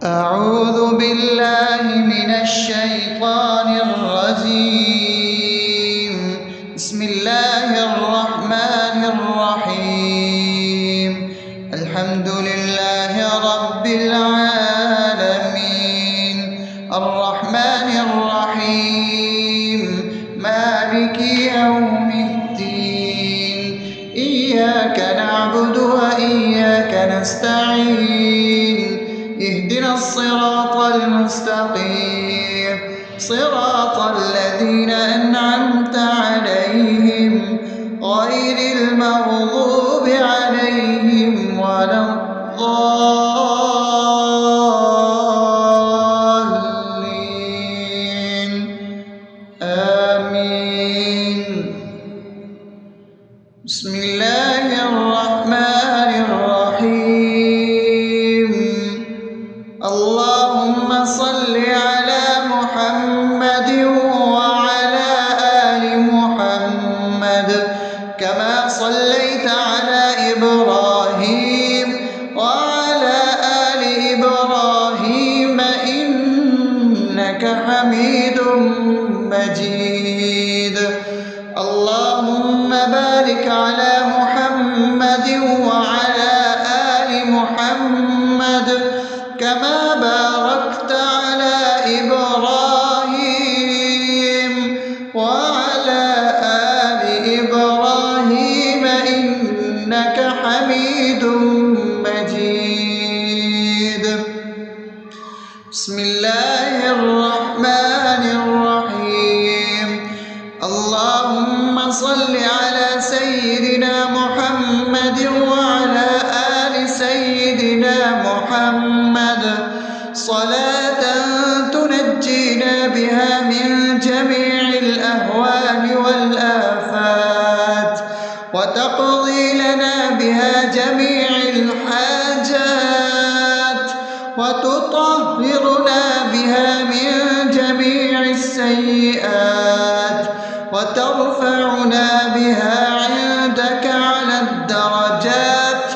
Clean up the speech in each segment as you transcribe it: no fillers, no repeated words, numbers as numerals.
أعوذ بالله من الشيطان الرجيم. بسم الله الرحمن الرحيم. الحمد لله رب العالمين، الرحمن الرحيم، مالك يوم الدين. إياك نعبد وإياك نستعين. اهدنا الصراط المستقيم، صراط الذين أنعمت عليهم غير المغضوب عليهم ولا الضالين. آمين. بسم الله الرحمن الرحيم. اللهم صل على محمد وعلى آل محمد كما صليت على إبراهيم وعلى آل إبراهيم إنك حميد مجيد. اللهم بارك على محمد وعلى آل محمد كما باركت على إبراهيم وعلى آل إبراهيم إنك حميد مجيد. بسم الله الرحمن الرحيم. اللهم صل على سيدنا محمد وعلى آل سيدنا محمد صلاة تنجينا بها من جميع الأهوال والآفات وتقضي لنا بها جميع الحاجات وتطهرنا بها من جميع السيئات وترفعنا بها عندك على الدرجات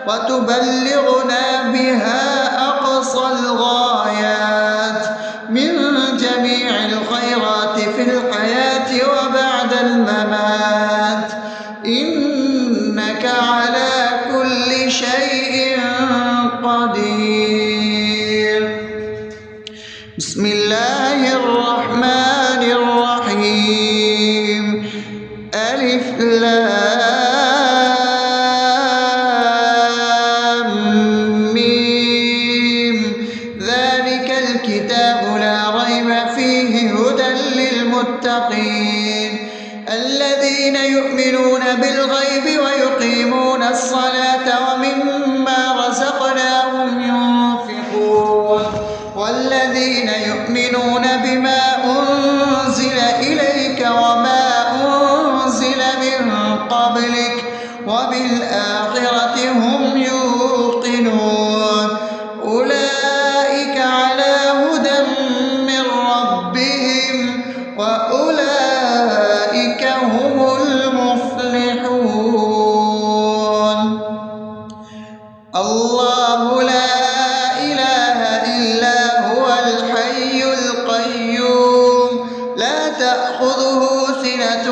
وتبلغنا بها أقصى الغايات من جميع الخيرات في الحياة وبعد الممات، إنك على كل شيء قدير. بسم الله الرحمن الرحيم. ألف لام ميم. ذلك الكتاب لا ريب فيه هدى للمتقين الذين يؤمنون بالغيب ويقيمون الصلاة ومما رزقناهم ينفقون والذين يؤمنون بما أنزل إليك وما أنزل من قبلك وبالآخرة هم يوقنون أولئك على هدى من ربهم وأولئك هم المفلحون. الله لا إله إلا هو الحي القيوم لا تأخذه سنة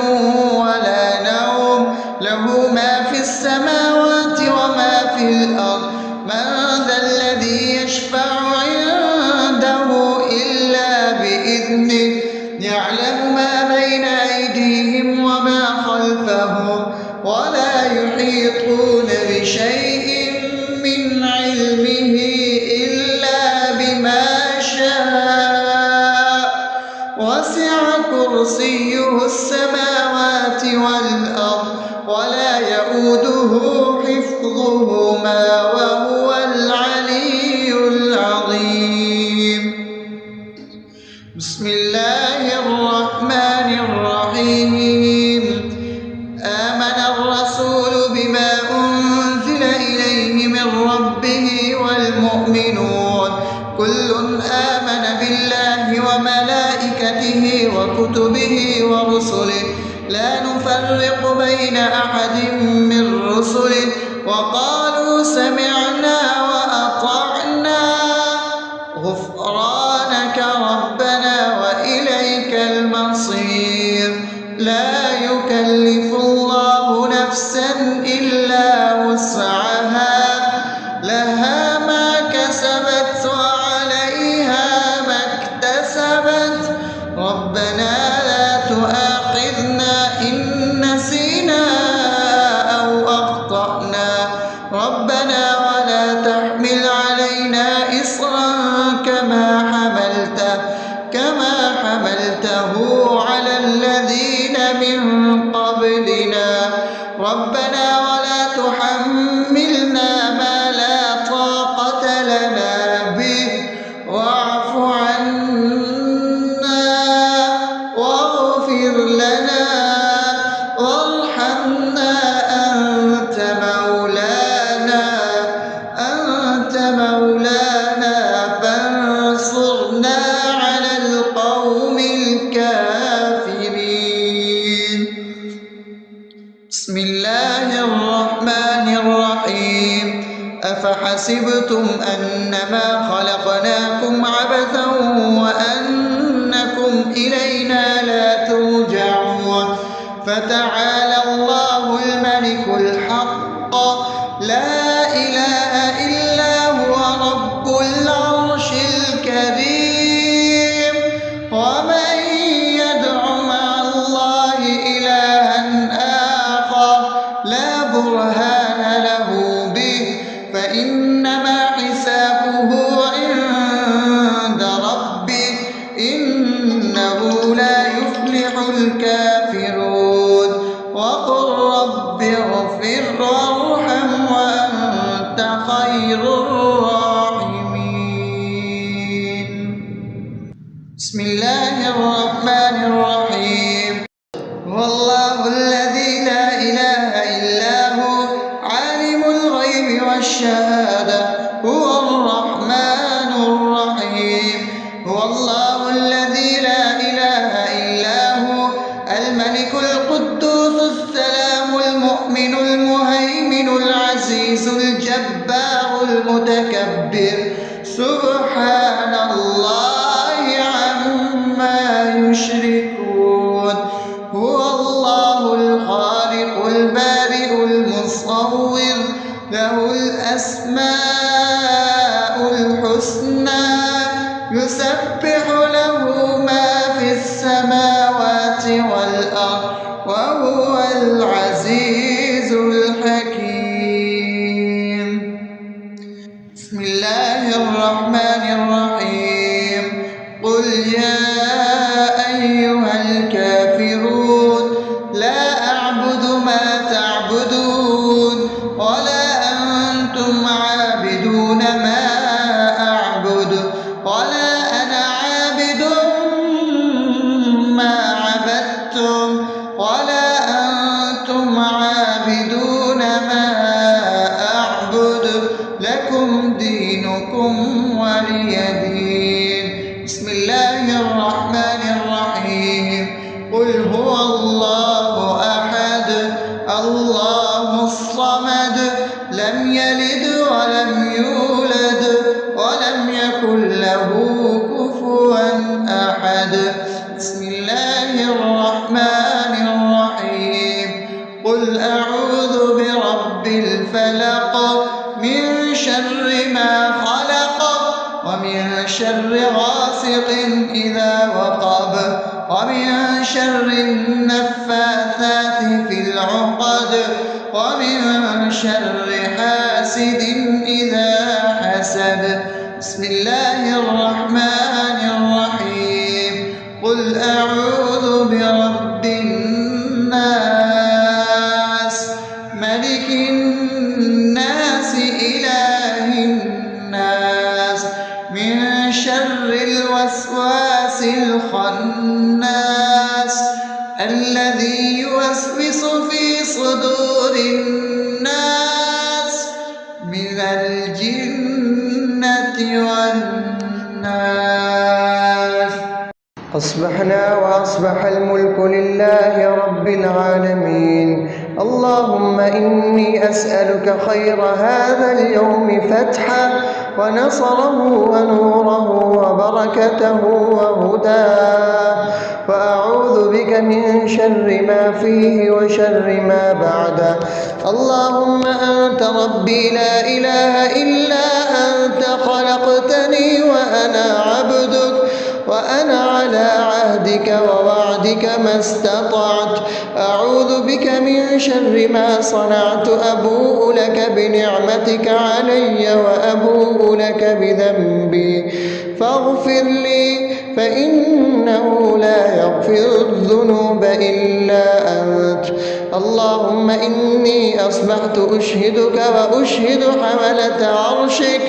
ولا نوم له ما في السماوات وما في الأرض. من ذا الذي يشفع عنده إلا بإذنه يعلم ما بين أيديهم وما خلفهم ولا يحيطون بشيء من علمه إلا بما شاء وسع كرسيه السماوات والأرض ولا يؤوده حفظهما وهو العلي العظيم. بسم الله الرحمن الرحيم. آمن الرسول بما أنزل إليه من ربه والمؤمنون كل آمن بالله وملائكته وكتبه ورسله لا نفرق بين أحد من رسله وقالوا سمعنا وأطعنا أفأمنتم أنما خلقناكم عبثا وأنكم إلينا لا ترجعون فتعالى الله الملك الحق لا إله إلا هو رب العرش الكريم ومن يدع مع الله إلها آخر لا برهان له به فإنما حسابه عند ربه إنه لا يفلح الكافرون وقل رب اغفر وارحم وأنت خير الراحمين. بسم الله الرحمن الرحيم. هو الله الذي لا إله إلا هو عالم الغيب والشهادة هو الرحمن الرحيم. هو الله الذي لا إله إلا هو الملك القدوس السلام المؤمن المهيمن العزيز الجبار المتكبر سبحان الله عما يشركون. هو الله الخالق البارئ المصور له الأسماء الحسنى يسبح له ما في السماوات والأرض وهو العزيز الحكيم. بسم الله الرحمن الرحيم. قل يا أيها الكافرون لا أعبد ما تعبدون ولا أنتم عابدون ما أعبد ولا أنا عابد ما عبدتم ولا أنتم عابدون ما أعبد لكم دينكم ولي دين. بسم الله الرحمن الرحيم. قل هو الله أحد الله الصمد لم يلد ولم يولد ولم يكن له كفوا أحد. بسم الله الرحمن الرحيم. قل أعوذ برب الفلق من شر ما خلق ومن شر غاسق إذا وقب ومن شر النفاثات في العقد ومن شر حاسد إذا حسد. بسم الله الرحمن الرحيم. قل أعوذ برب الناس ملك الناس إله الناس من شر الوسواس الخناس الذي يوسوس في صدور الناس من الجنة والناس. أصبحنا وأصبح الملك لله رب العالمين. اللهم إني أسألك خير هذا اليوم فتحه ونصره ونوره وبركته وهداه وأعوذ بك من شر ما فيه وشر ما بعده. اللهم أنت ربي لا إله إلا أنت خلقتني وأنا عبدك وأنا على عهدك ووعدك ما استطعت. أعوذ بك من شر ما صنعت. أبوء لك بنعمتك علي وأبوء لك بذنبي فاغفر لي فإنه لا يغفر الذنوب إلا أنت. اللهم إني أصبحت أشهدك وأشهد حملة عرشك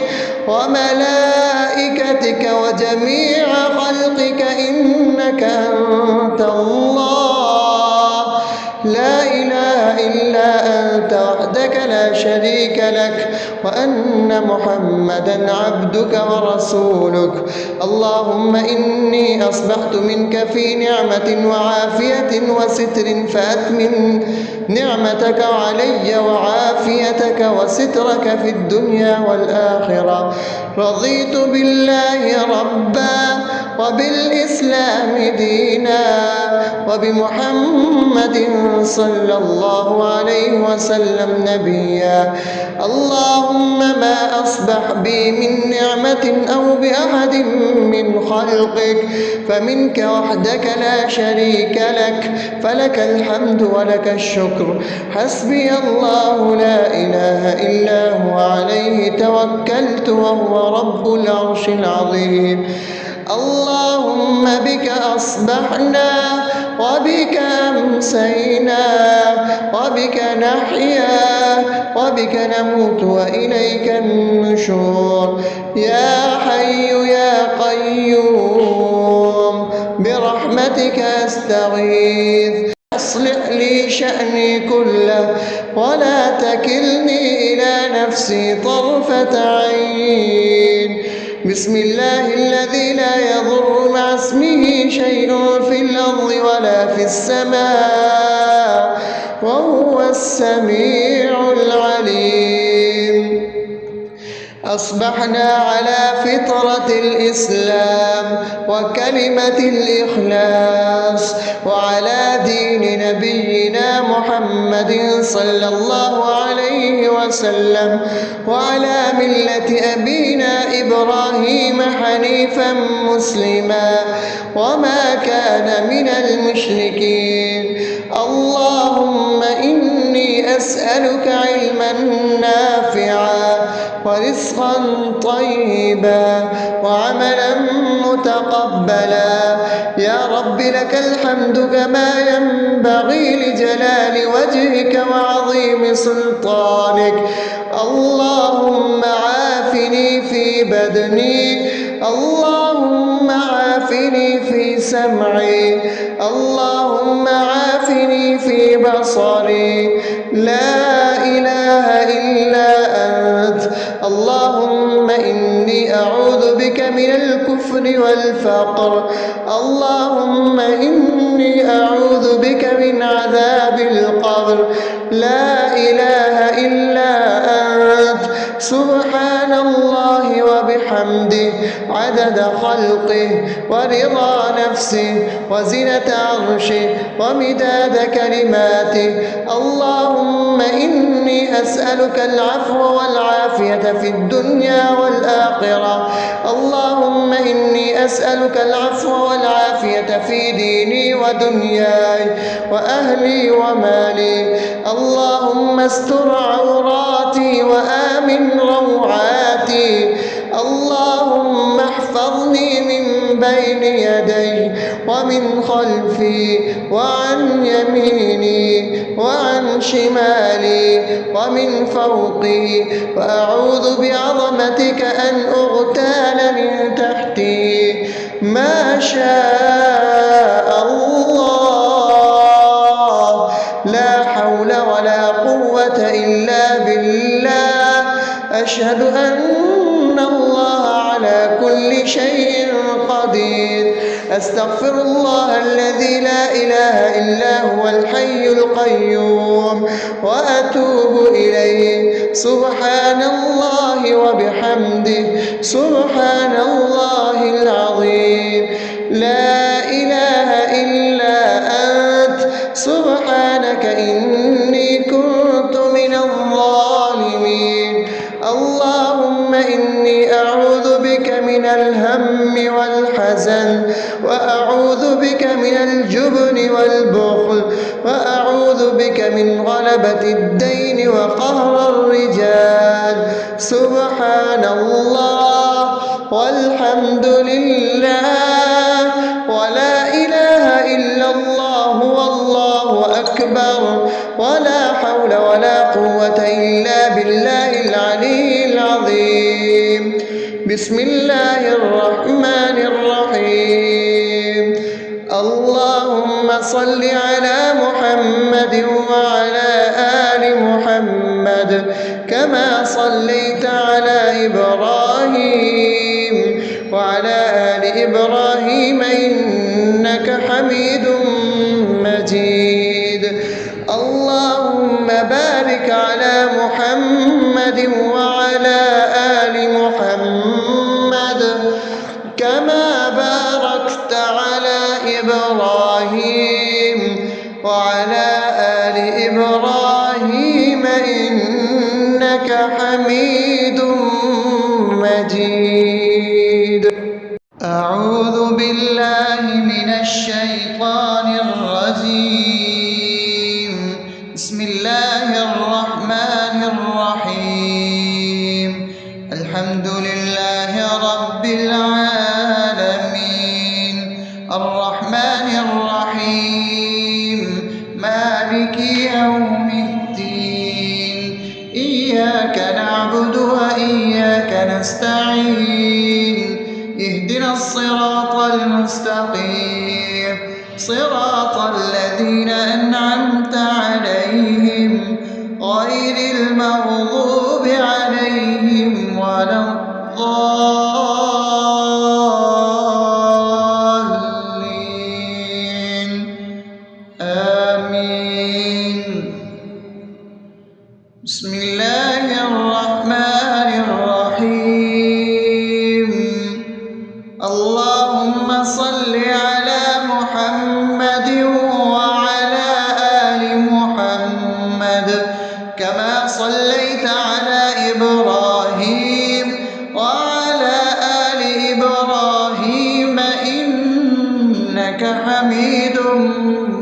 وملائكتك وجميع خلقك إنك أنت الله لا إله إلا أنت وحدك لا شريك لك وأن محمدا عبدك ورسولك. اللهم إني أصبحت منك في نعمة وعافية وستر، فأتمم نعمتك علي وعافيتك وسترك في الدنيا والآخرة. رضيت بالله ربا وبالإسلام دينا وبمحمد صلى الله عليه وسلم نبيا. اللهم ما أصبح بي من نعمة أو بأحد من خلقك فمنك وحدك لا شريك لك، فلك الحمد ولك الشكر. حسبي الله لا إله إلا هو، عليه توكلت وهو رب العرش العظيم. اللهم بك أصبحنا وبك أمسينا وبك نحيا وبك نموت وإليك النشور. يا حي يا قيوم برحمتك أستغيث، أصلح لي شأني كله ولا تكلني إلى نفسي طرفة عين. بسم الله الذي لا يضر مع اسمه شيء في الأرض ولا في السماء وهو السميع العليم. أصبحنا على فطرة الإسلام وكلمة الإخلاص وعلى دين نبينا محمد صلى الله عليه وسلم وعلى ملة أبينا إبراهيم حنيفا مسلما وما كان من المشركين. اللهم إني أسألك علما نافعا ورزقا طيبا وعملا متقبلا. يا رب لك الحمد كما ينبغي لجلال وجهك وعظيم سلطانك. اللهم عافني في بدني، اللهم عافني في سمعي، اللهم عافني في بصري. لا إله إلا أنت. اللهم إني أعوذ بك من الكفر والفقر. اللهم إني أعوذ بك من عذاب القبر. لا إله إلا أنت. سبحان الله وبحمده عدد خلقه ورضا نفسه وزنة عرشه ومداد كلماته. اللهم إني أسألك العفو والعافية في الدنيا والآخرة. اللهم إني أسألك العفو والعافية في ديني ودنياي وأهلي ومالي. اللهم استر عوراتي وآمن روعاتي. اللهم احفظني من بين يدي ومن خلفي وعن يميني وعن شمالي ومن فوقي، وأعوذ بعظمتك أن أغتال من تحتي. ما شاء الله، لا حول ولا قوة إلا بالله. أشهد أن الله على كل شيء قدير. أستغفر الله الذي لا إله إلا هو الحي القيوم وأتوب إليه. سبحان الله وبحمده سبحان الله العظيم. لا إله إلا أنت. سبحانك إني كنت من الظالمين. اللهم إني أعوذ بك من الهم والحزن، وأعوذ بك من الجبن والبخل، وأعوذ بك من غلبة الدين وقهر الرجال. سبحان الله والحمد لله ولا إله إلا الله والله أكبر، ولا حول ولا قوة إلا بالله العلي العظيم. بسم الله الرحمن الرحيم. اللهم صل على محمد وعلى آل محمد كما كما صليت على إبراهيم وعلى آل إبراهيم إنك حميد مجيد. اللهم بارك على محمد وعلى آل محمد كما باركت على إبراهيم وعلى آل إبراهيم إنك حميد مجيد. أعوذ بالله من الشيطان الرجيم. بسم الله الرحمن الرحيم. الحمد لله رب العالمين الرحمن الرحيم مالك يوم الدين إياك نعبد وإياك نستعين اهدنا الصراط المستقيم صراط الذين أنعمت عليهم غير المغضوب عليهم ولا الضالين آمين. بسم الله الرحمن الرحيم. اللهم صل على محمد وعلى آل محمد كما صليت على إبراهيم وعلى آل إبراهيم إنك حميد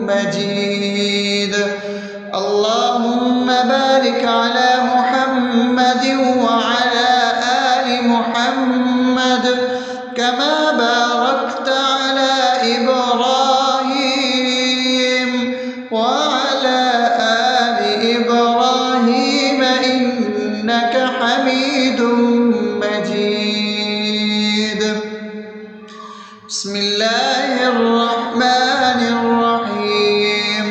مجيد. اللهم بارك على محمد وعلى آل محمد كما باركت على إبراهيم وعلى آل إبراهيم إنك حميد مجيد. بسم الله الرحمن الرحيم.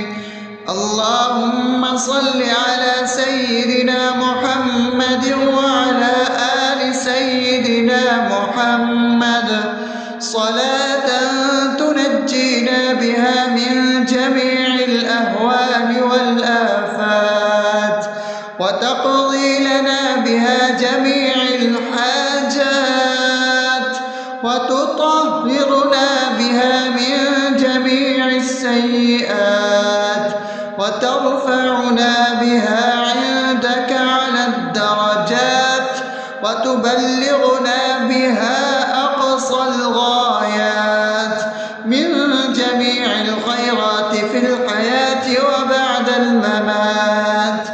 اللهم صل على سيدنا محمد وعلى آل سيدنا محمد صلاة تنجينا بها من جميع الأهوال والآفات وتقضي لنا بها جميع الحاجات وتطهرنا بها من جميع السيئات وترفعنا بها عندك على الدرجات وتبلغنا بها أقصى الغايات من جميع الخيرات في الحياة وبعد الممات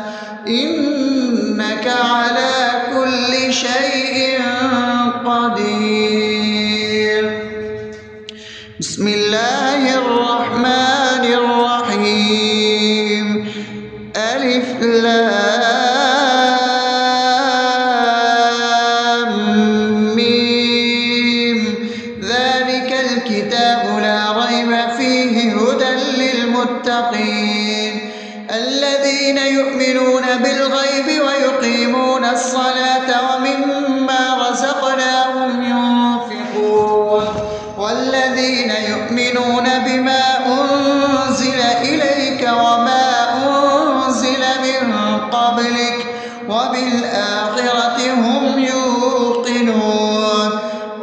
إنك على كل شيء قدير. بسم الله الرحمن الرحيم. ألف لام ميم ذلك الكتاب لا ريب فيه هدى للمتقين الذين يؤمنون بالغيب ويقيمون الصلاة ومما رزقناهم ينفقون والذين يؤمنون بما أنزل إليك وما أنزل من قبلك وبالآخرة هم يوقنون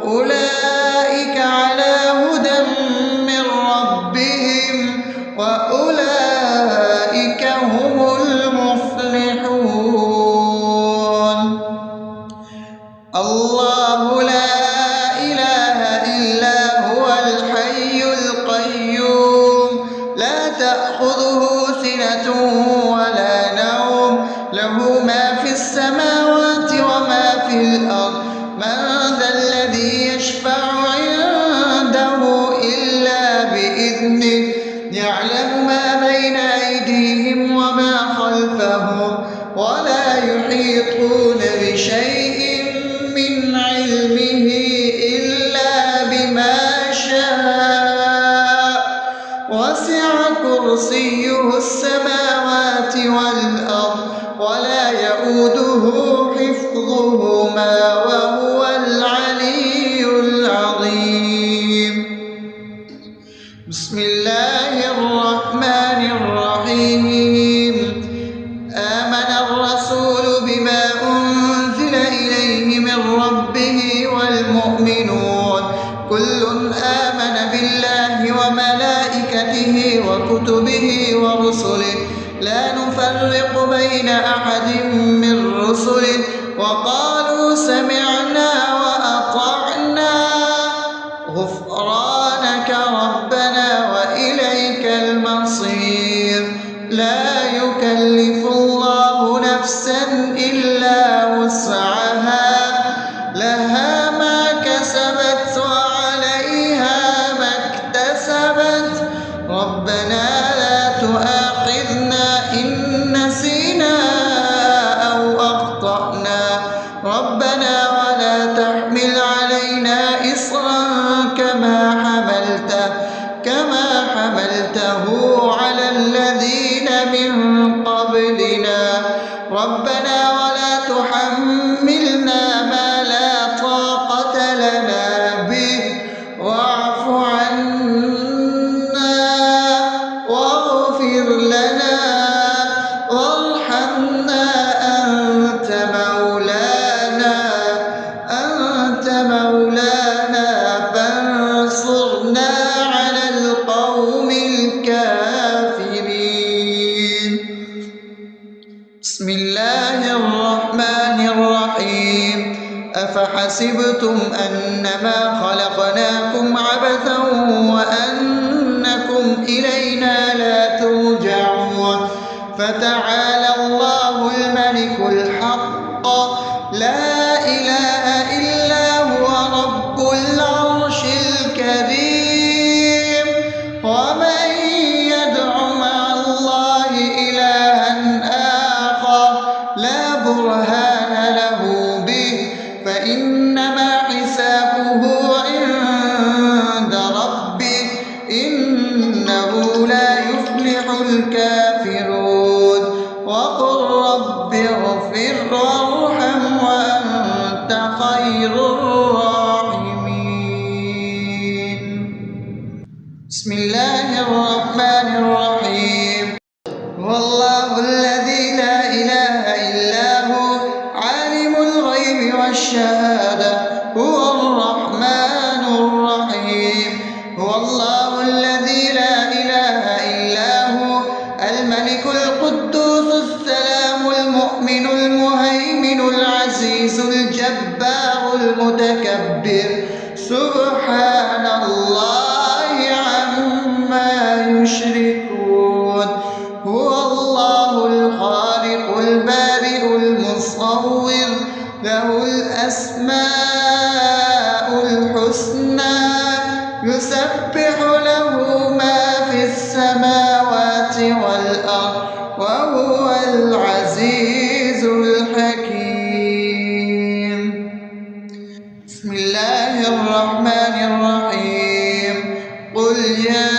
أولئك على هدى من ربهم وأولئك هم المفلحون. الله لا إله إلا هو الحي القيوم لا تأخذه سنة ولا نوم له ما في السماوات وما في الأرض من ذا الذي يشفع عنده إلا بإذنه يعلم ما بين أيديهم وما خلفهم ولا يحيطون بشيء من علمه إلا بما شاء وسع كرسيه السماوات والأرض ولا يئوده يؤوده حفظهما وهو العلي العظيم. بسم الله الرحمن الرحيم. آمن الرسول بما أنزل إليه من ربه والمؤمنون كل آمن بالله وملائكته وكتبه ورسله لا نفرق بين أحد من رسله وقالوا سمعنا وأطعنا غفرانك ربنا وإليك المصير. لا يكلف الله نفسا إلا وسعها لها ما كسبت وعليها ما اكتسبت ربنا لا تؤاخذنا إن نسينا أو أخطأنا ربنا ولا تحمل علينا إصرا كما حملته على الذين من قبلنا ربنا ولا تحملنا ما لا طاقة لنا به واعف عنا واغفر لنا وارحمنا أنت مولانا فانصرنا على القوم الكافرين. بسم الله الرحمن الرحيم. أفحسبتم أنما خلقناكم عبثا وأنكم إلينا لا ترجعون فتعالى الله الملك الحق لا إله إلا هو رب العرش الكريم. ومن يدع مع الله إلها آخر لا برهان له به فإنما حسابه عند ربه إنه لا يفلح الكافرون. وقل رب اغفر وارحم وأنت خير الراحمين. بسم الله الرحمن الرحيم. هو الله الذي لا إله إلا هو عالم الغيب والشهادة هو الرحمن الرحيم. هو الله الذي لا إله إلا هو الملك القدوس السلام المؤمن المهيمن العزيز الجبار المتكبر سبحان الله عما يشركون. هو الله الخالق البارئ المصور له الأسماء الحسنى يسبح له ما في السماوات والأرض وهو العزيز الحكيم. بسم الله الرحمن الرحيم. قل يا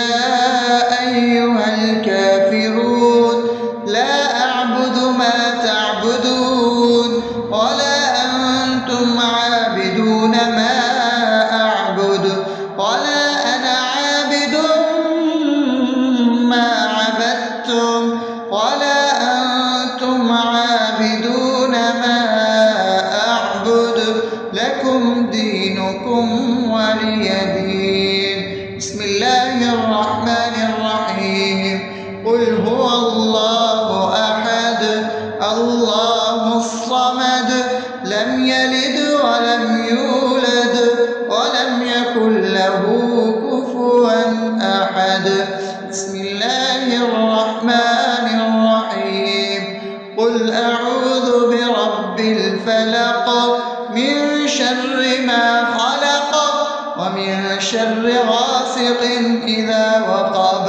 أيها الكافرون لا أعبد ما تعبدون ولا أنتم عابدون ما أعبد ولا أنا عابد ما عبدتم ولا أنتم عابدون ما أعبد لكم دينكم ولي دين. بسم الله الرحمن الرحيم. قل هو الله أحد الله الصمد لم يلد ولم يولد ولم يكن له كفوا أحد. بسم الله الرحمن الرحيم. قل أعوذ برب الفلق من شر ما خلق ومن شر غاسق إذا وقب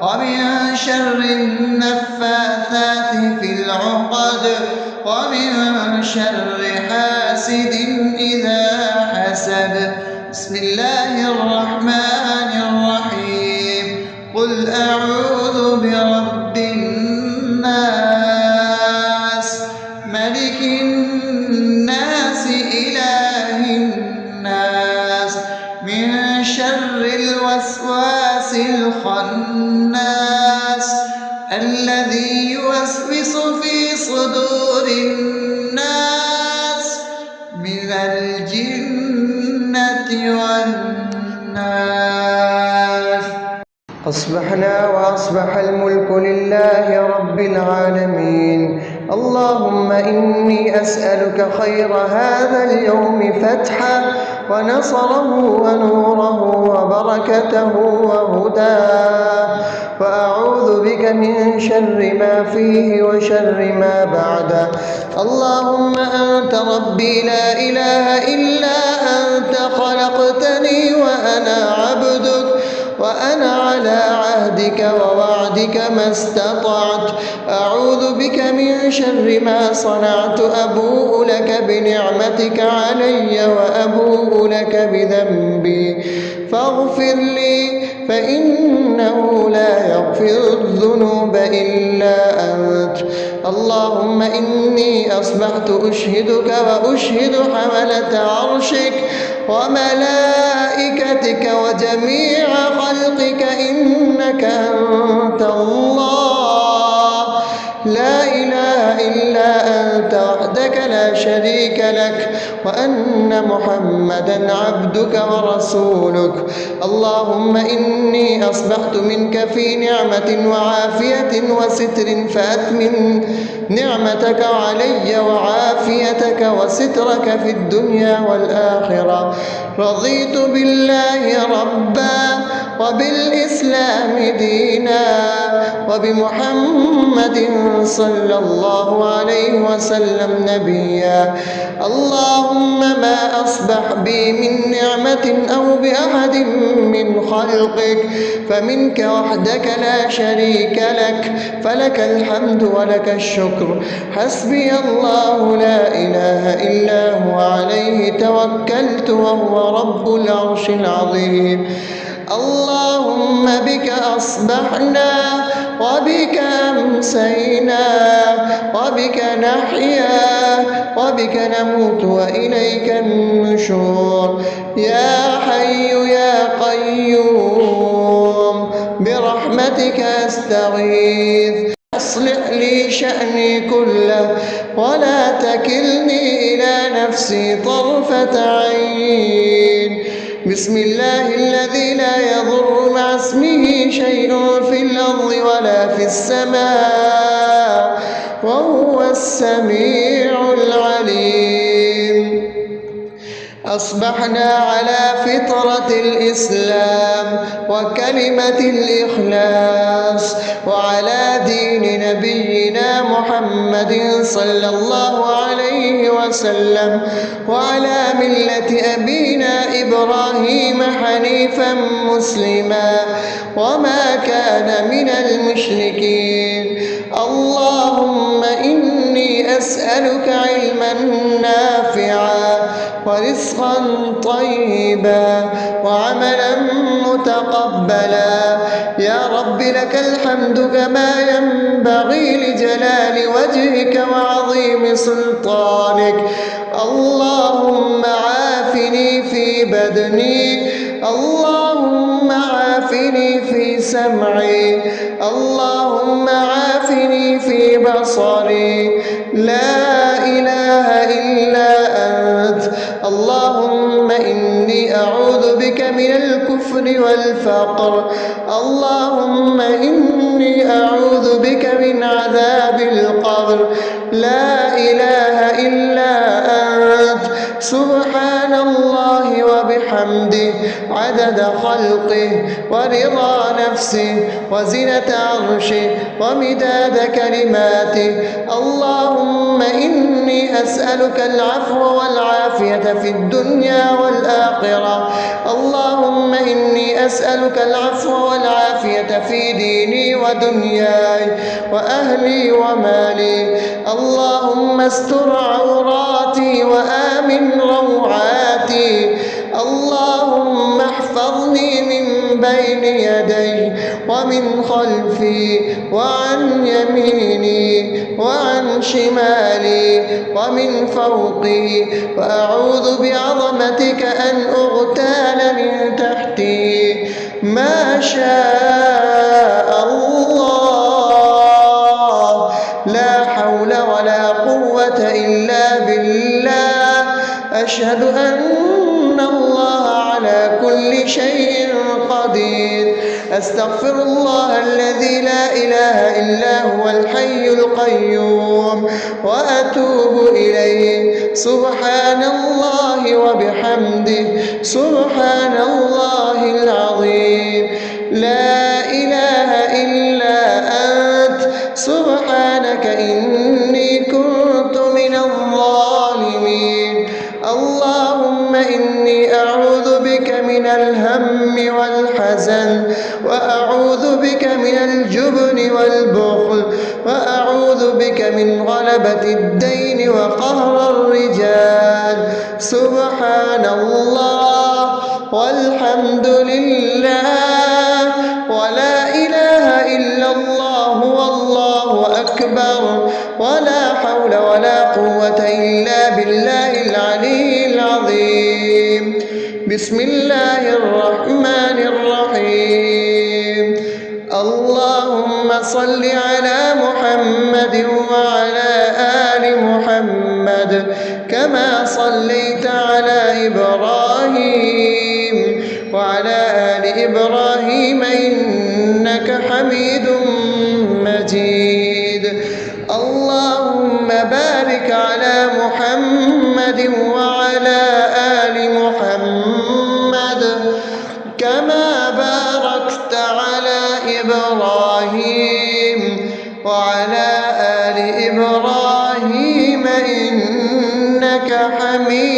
ومن شر النفاثات في العقد ومن شر حاسد إذا حسد. بسم الله الرحمن الرحيم. قل أعوذ برب الناس ملك شر الوسواس الخناس الذي يوسوس في صدور الناس من الجنة والناس. أصبحنا وأصبح الملك لله رب العالمين. اللهم إني أسألك خير هذا اليوم فتحه ونصره ونوره وبركته وهداه، وأعوذ بك من شر ما فيه وشر ما بعده. اللهم أنت ربي لا إله إلا أنت، خلقتني وأنا عبدك، وأنا على عهدك ووعدك ما استطعت. أعوذ بك من شر ما صنعت، أبوء لك بنعمتك علي وأبوء لك بذنبي، فاغفر لي فإنه لا يغفر الذنوب إلا أنت. اللهم إني أصبحت أشهدك وأشهد حملة عرشك وملائكتك وجميع خلقك إنك أنت الله، لا إله إلا أنت وحدك لا شريك لك، وأن محمدا عبدك ورسولك. اللهم إني أصبحت منك في نعمة وعافية وستر، فأتمم نعمتك علي وعافيتك وسترك في الدنيا والآخرة. رضيت بالله ربا وبالإسلام دينا وبمحمد صلى الله عليه وسلم نبيا. اللهم ما أصبح بي من نعمة أو بأحد من خلقك فمنك وحدك لا شريك لك، فلك الحمد ولك الشكر. حسبي الله لا إله إلا هو، عليه توكلت وهو رب العرش العظيم. اللهم بك أصبحنا وبك أمسينا وبك نحيا وبك نموت وإليك النشور. يا حي يا قيوم برحمتك أستغيث، أصلح لي شأني كله ولا تكلني إلى نفسي طرفة عين. بسم الله الذي لا يضر مع اسمه شيء في الأرض ولا في السماء وهو السميع العليم. أصبحنا على فطرة الإسلام وكلمة الإخلاص وعلى دين نبينا محمد صلى الله عليه وسلم وعلى ملة أبينا إبراهيم حنيفا مسلما وما كان من المشركين. اللهم إني أسألك علما نافعا ورزقا طيبا وعملا متقبلا. يا رب لك الحمد كما ينبغي لجلال وجهك وعظيم سلطانك. اللهم عافني في بدني، اللهم عافني في سمعي، اللهم عافني في بصري. لا إله إلا أنت. اللهم إني أعوذ بك من الكفر والفقر. اللهم إني أعوذ بك من عذاب القبر. لا إله إلا أنت. سبحان الله وبحمده عدد خلقه ورضا نفسه وزنة عرشه ومداد كلماته. اللهم إني أسألك العفو والعافية في الدنيا والآخرة. اللهم إني أسألك العفو والعافية في ديني ودنياي وأهلي ومالي. اللهم استر عوراتي وآمن روعاتي. اللهم احفظني من بين يدي ومن خلفي وعن يميني وعن شمالي ومن فوقي، وأعوذ بعظمتك أن أغتال من تحتي. ما شاء الله، لا حول ولا قوة إلا بالله. أشهد أن الله على كل شيء قدير. أستغفر الله الذي لا إله إلا هو الحي القيوم وأتوب إليه. سبحان الله وبحمده، سبحان الله العظيم. لا إله إلا أنت، سبحانك إني كنت من الظالمين. اللهم إني أعوذ بك من الهم والحزن، وأعوذ بك من الجبن والبخل، وأعوذ بك من غلبة الدين وقهر الرجال. سبحان الله والحمد لله ولا إله إلا الله والله أكبر، ولا حول ولا قوة إلا بالله العلي العظيم. بسم الله الرحمن الرحيم. اللهم صل على محمد وعلى آل محمد كما صليت على إبراهيم وعلى آل إبراهيم إنك حميد مجيد. اللهم بارك على محمد وعلى آل محمد كما باركت على إبراهيم وعلى آل إبراهيم إنك حميد